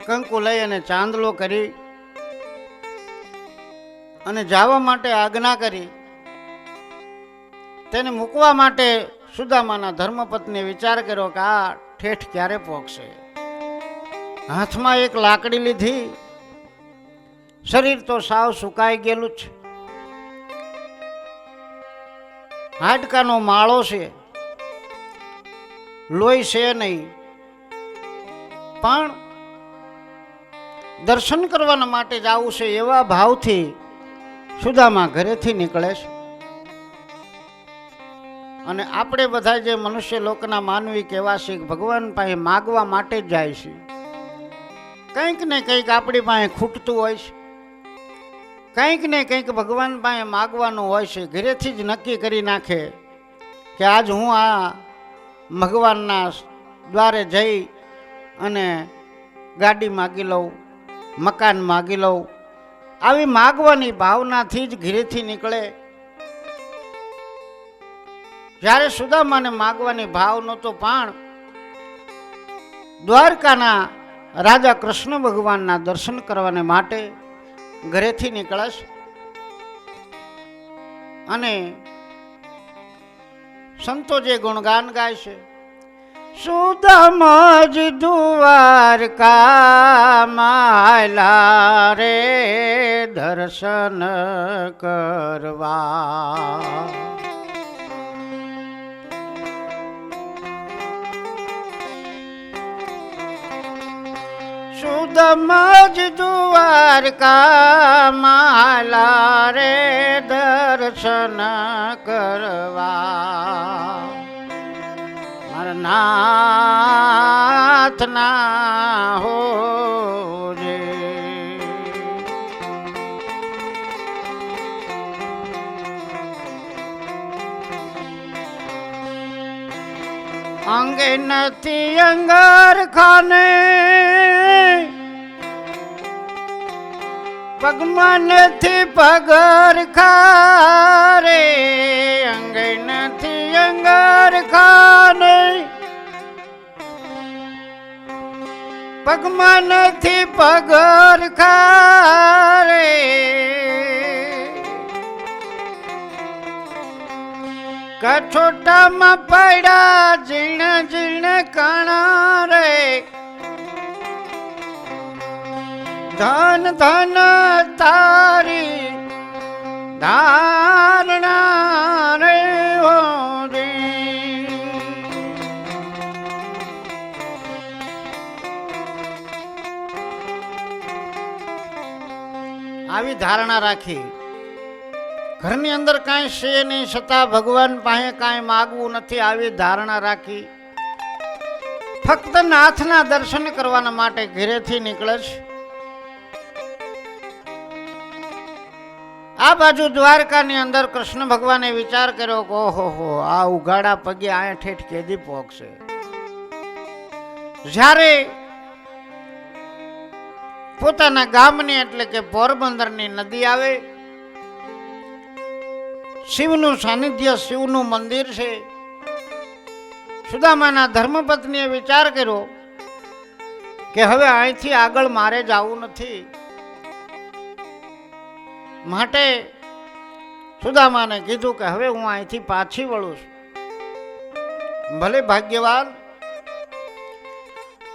કંકુ લઈ અને ચાંદલો કરી અને જવા માટે આજ્ઞા કરી. તેને મૂકવા માટે સુદામાના ધર્મપત્નીએ વિચાર કર્યો કે આ ઠેઠ ક્યારે પહોંચશે. હાથમાં એક લાકડી લીધી. શરીર તો સાવ સુકાઈ ગયેલું છે, હાડકાનો માળો છે, લોહી છે નહીં, પણ દર્શન કરવાના માટે જવું છે એવા ભાવથી સુદામા ઘરેથી નીકળે છે. અને આપણે બધા જે મનુષ્ય લોકના માનવી કેવા છે, ભગવાન પાસે માગવા માટે જ જાય છે. કંઈક ને કંઈક આપણી પાસે ખૂટતું હોય છે, કંઈક ને કંઈક ભગવાન પાસે માગવાનું હોય છે. ઘરેથી જ નક્કી કરી નાખે કે આજ હું આ ભગવાનના દ્વારે જઈ અને ગાડી માગી લઉં, મકાન માગી લઉં. આવી માગવાની ભાવનાથી જ ઘરેથી નીકળે. જ્યારે સુદામાને માગવાની ભાવ નહોતો, પણ દ્વારકાના રાજા કૃષ્ણ ભગવાનના દર્શન કરવાને માટે ઘરેથી નીકળાશ. અને સંતો જે ગુણગાન ગાય છે, સુદામા જ દ્વારકા માયલા રે દર્શન કરવા. સુદામા જ દ્વારકા માલા રે દર્શન કરવા. મારા નાથના હો રે. અંગે નથી અંગાર ખાને, પગમાં નથી પગર ખારે. અંગે નથી અંગાર ખાને, પગમાં નથી પગર ખારે. કઠોટામાં પડ્યા ઝીણ ઝીણ કણા રે. ધન ધન તારી ધારણા રે હો રે. આવી ધારણા રાખી. ઘરની અંદર કાંઈ છે નહીં, છતાં ભગવાન પાસે કાંઈ માગવું નથી. આવી ધારણા રાખી ફક્ત નાથના દર્શન કરવાના માટે ઘરેથી નીકળે છે. આ બાજુ દ્વારકાની અંદર કૃષ્ણ ભગવાને વિચાર કર્યો કે ઓહો, આ ઉઘાડા પગે આયા ઠેઠ કેદી પહોંચશે. જ્યારે પોતાના ગામની એટલે કે પોરબંદરની નદી આવે, શિવનું સાનિધ્ય, શિવનું મંદિર છે. સુદામાના ધર્મપત્નીએ વિચાર કર્યો કે હવે અહીંથી આગળ મારે જવું નથી. માટે સુદામાને કીધું કે હવે હું અહીંથી પાછી વળું છું. ભલે ભાગ્યવાન.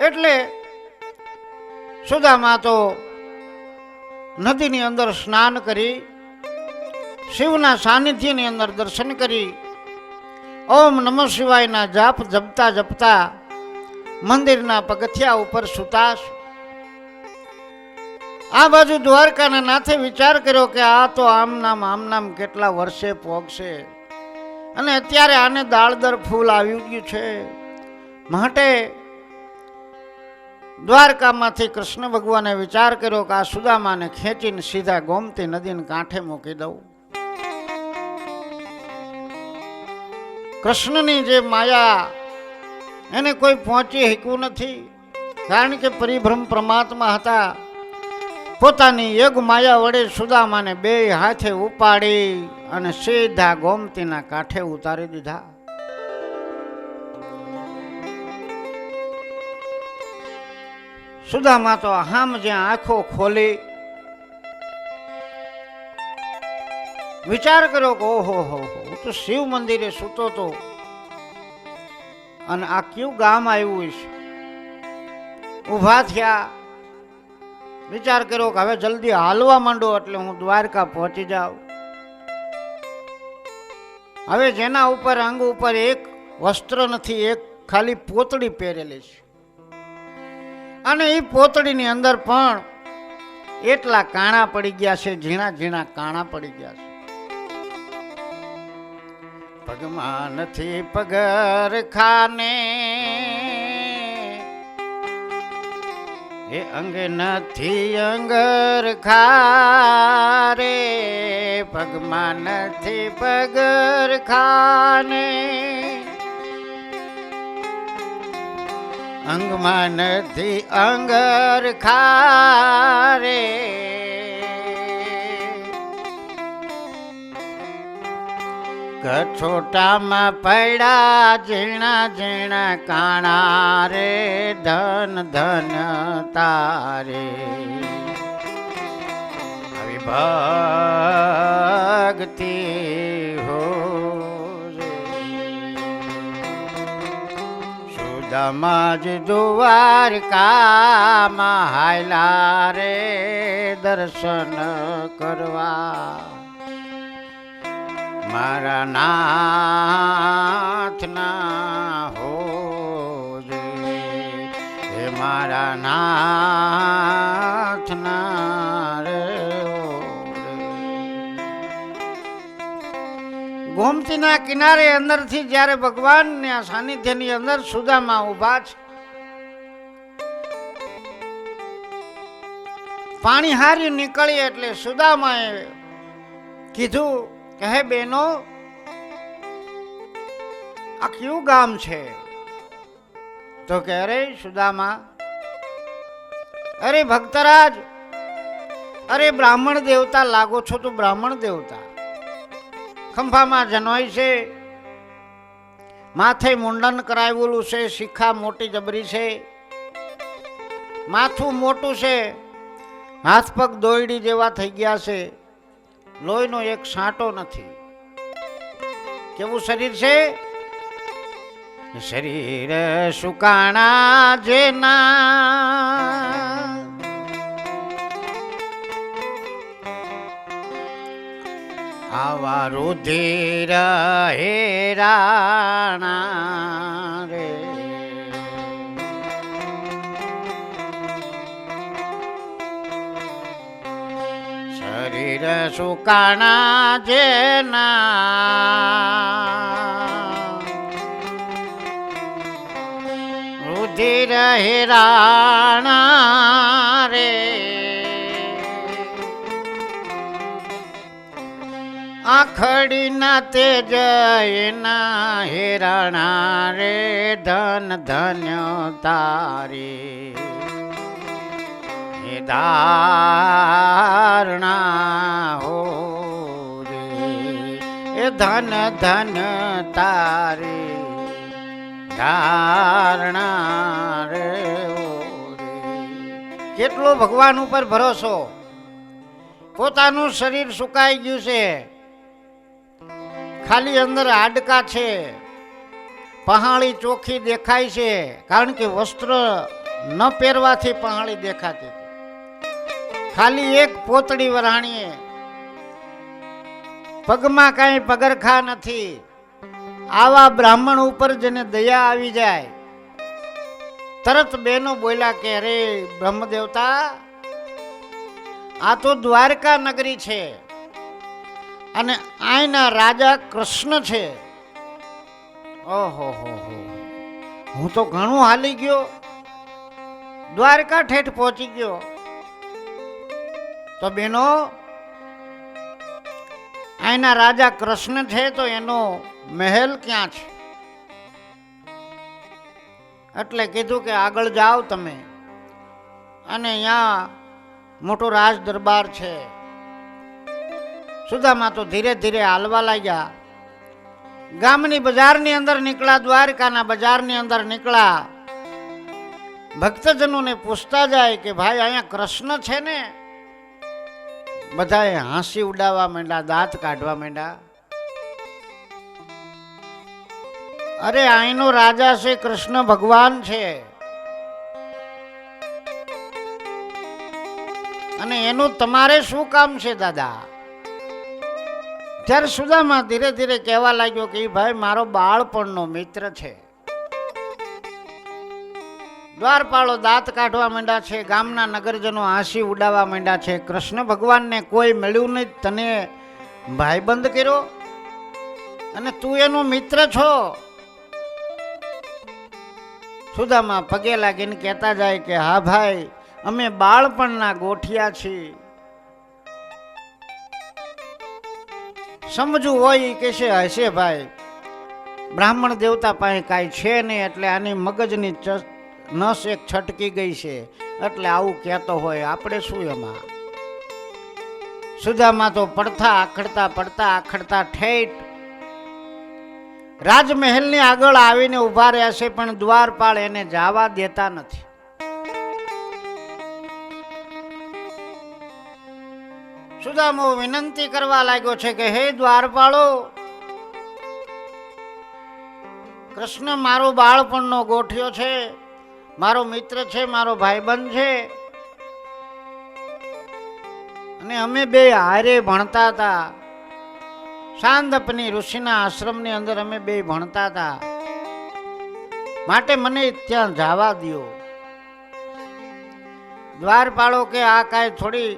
એટલે સુદામા તો નદીની અંદર સ્નાન કરી, શિવના સાનિધ્યની અંદર દર્શન કરી, ઓમ નમઃ શિવાયના જાપ જપતા જપતા મંદિરના પગથિયા ઉપર સુતાશ. આ બાજુ દ્વારકાના નાથે વિચાર કર્યો કે આ તો આમ નામ કેટલા વર્ષે પોગશે, અને અત્યારે આને દાળદર ફૂલ આવી ગયું છે. માટે દ્વારકામાંથી કૃષ્ણ ભગવાને વિચાર કર્યો કે આ સુદામાને ખેંચીને સીધા ગોમતી નદીને કાંઠે મૂકી દઉં. કૃષ્ણની જે માયા એને કોઈ પહોંચી શકવું નથી, કારણ કે પરિભ્રમ પરમાત્મા હતા. પોતાની યોગ માયા વડે સુદામાને બે હાથે ઉપાડી અને સીધા ગોમતીના કાંઠે ઉતારી દીધા. સુદામા તો હામ જ્યાં આંખો ખોલી વિચાર કર્યો કે ઓહો હો હું તો શિવ મંદિરે સૂતો તો અને આ કયું ગામ આવ્યું છે. ઊભા થયા, વિચાર કર્યો કે હવે જલ્દી હાલવા માંડો એટલે હું દ્વારકા પહોંચી જાઉં. હવે જેના ઉપર અંગ ઉપર એક વસ્ત્ર નથી, એક ખાલી પોતડી પહેરેલી છે અને એ પોતડીની અંદર પણ એટલા કાણા પડી ગયા છે, ઝીણા ઝીણા કાણા પડી ગયા છે. પગમાં નથી પગર ખાને એ અંગ નથી અંગર ખારે, પગમાં નથી પગર ખાને અંગમાં નથી અંગર ખારે. કછોટામાં પડ્યા ઝીણા ઝીણા કાણા રે, ધન ધન તારે આવી ભક્તિ હો રે. સુદામા જ દ્વારકામાં હાયલા રે દર્શન કરવા, મારા નાથના હો રે, હે મારા નાથના રે હો રે. ગોમતીના કિનારે અંદરથી જ્યારે ભગવાનના સાનિધ્યની અંદર સુદામા ઊભા છે, પાણી હારી નીકળી એટલે સુદામાએ કીધું કે હે બેનો આ કયું ગામ છે? તો કે અરે સુદામા, અરે ભક્તરાજ, અરે બ્રાહ્મણ દેવતા લાગો છો તો બ્રાહ્મણ દેવતા. ખંભામાં જનોય છે, માથે મુંડન કરાવેલું છે, શિખા મોટી જબરી છે, માથું મોટું છે, હાથ પગ દોયડી જેવા થઈ ગયા છે, લોહીનો એક સાંટો નથી. કેવું શરીર છે? શરીર સુકાણા જેના, આવા રુધિર હેરાણા રે. શરીર સુકાણા જેના, રુધિર હેરાણા રે. આખડીના તેજ એના હેરાણા રે, ધન ધન્ય તારી ધારણા હો રે, એ ધન ધન તારી ધારણા રે હો રે. કેટલો ભગવાન ઉપર ભરોસો. પોતાનું શરીર સુકાઈ ગયું છે, ખાલી અંદર હાડકા છે, પહાળી ચોખ્ખી દેખાય છે, કારણ કે વસ્ત્ર ન પહેરવાથી પહાળી દેખાતી. ખાલી એક પોતડી વરાણીએ, પગમાં કાંઈ પગરખા નથી. આવા બ્રાહ્મણ ઉપર જેને દયા આવી જાય, તરત બેનો બોલ્યા કે અરે બ્રહ્મદેવતા, આ તો દ્વારકા નગરી છે અને અહીંના રાજા કૃષ્ણ છે. ઓહો હો હો, હું તો ઘણું હાલી ગયો, દ્વારકા ઠેઠ પહોંચી ગયો. તો બેનો, અહીંના રાજા કૃષ્ણ છે તો એનો મહેલ ક્યાં છે? એટલે કીધું કે આગળ જાઓ તમે, અને અહીંયા મોટો રાજ દરબાર છે. સુદામા તો ધીરે ધીરે હાલવા લાગ્યા. ગામની બજારની અંદર નીકળ્યા, દ્વારકાના બજારની અંદર નીકળ્યા. ભક્તજનોને પૂછતા જાય કે ભાઈ અહીંયા કૃષ્ણ છે ને? બધાએ હાંસી ઉડાવવા માંડ્યા, દાંત કાઢવા માંડ્યા. અરે અહીંનો રાજા છે, કૃષ્ણ ભગવાન છે, અને એનું તમારે શું કામ છે દાદા? ત્યારે સુદામા ધીરે ધીરે કહેવા લાગ્યો કે ભાઈ મારો બાળપણનો મિત્ર છે. દ્વારપાળો દાંત કાઢવા માંડ્યા છે, ગામના નગરજનો હાંસી ઉડાવવા માંડ્યા છે. કૃષ્ણ ભગવાનને કોઈ મળ્યું નહીં, તને ભાઈબંધ કર્યો અને તું એનો મિત્ર છો. સુદામા પગે લાગીને કહેતા જાય કે હા ભાઈ, અમે બાળપણના ગોઠિયા છીએ. સમજવું હોય કે છે હશે ભાઈ, બ્રાહ્મણ દેવતા પાસે કાંઈ છે નહીં, એટલે આની મગજની નસ એક છટકી ગઈ છે, એટલે આવું કહેતો હોય, આપણે શું એમાં. સુદામા તો પડતા આખડતા ઠેઠ રાજમહેલની આગળ આવીને ઉભા રહ્યા છે, પણ દ્વારપાળ એને જવા દેતા નથી. સુદામો વિનંતી કરવા લાગ્યો છે કે હે દ્વારપાળો, કૃષ્ણ મારો બાળપણનો ગોઠિયો છે, મારો મિત્ર છે, મારો ભાઈબંધ છે, અને અમે બે હારે ભણતા હતા. સાંદપની ઋષિના આશ્રમની અંદર અમે બે ભણતા હતા, માટે મને ત્યાં જવા દો. દ્વારપાળો કે આ કાંઈ થોડી